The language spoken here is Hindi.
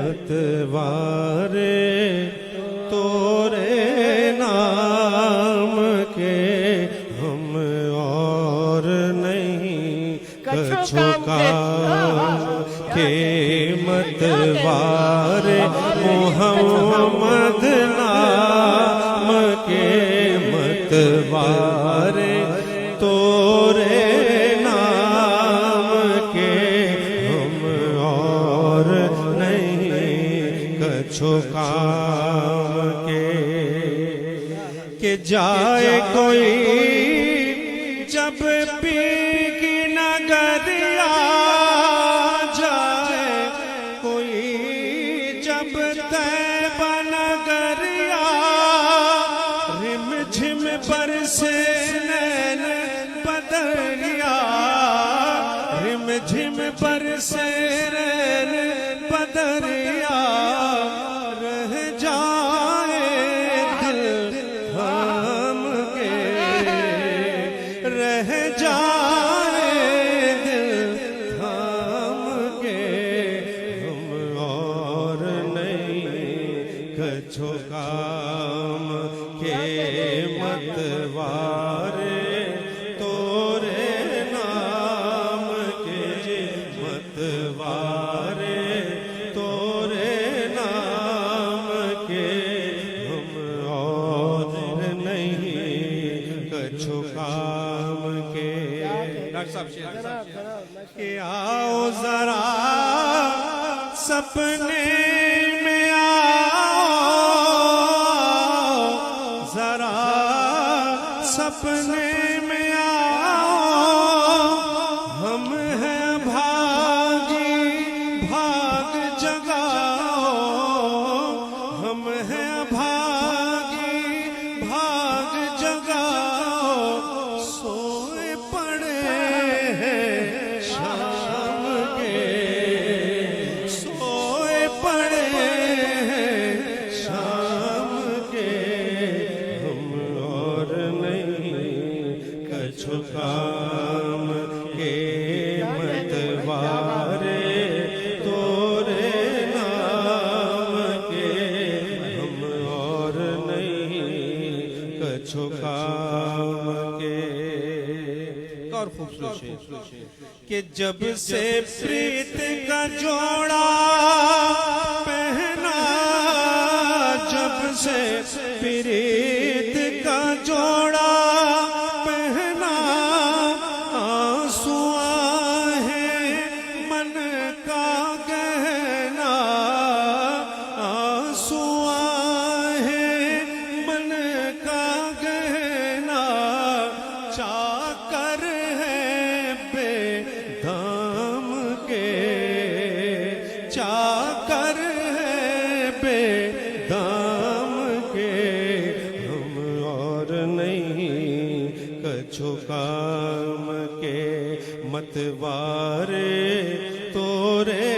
मतवारे तोरे नाम के हम और नहीं कछु काम के मतवारे मोहम्मद नाम के मतवारे तोरे नाम के हम और नहीं कछु काम के जाए कोई जब पी की नगरिया जाए कोई जब तैबा नगरिया रिम झिम बरसे नैन बदरिया रिम झिम बरसे नैन बदरिया रह जाए दिल थाम के रह जाए दिल थाम के हम और नहीं कछु काम के मतवारे तोरे नाम के मतवारे तोरे नाम के हम और नहीं कछु काम के। कि आओ जरा सपने में आओ जरा सपने में आओ हम हैं भागी भाग जगाओ हम हैं भागी भाग जगाओ सोए पड़े हैं शाम के सोए पड़े हैं शाम के हम और नहीं कछु काम के मतवारे तोरे नाम के हम और नहीं कछु काम के। और खूबसूरत कि जब से प्रीत का जोड़ा पहना जब से प्रीत का जोड़ा पहना आंसू है मन का गहना आंसू है मन का गहना चाकर है बेदाम के चाकर है बेदाम के हम और नहीं कछु काम के मतवारे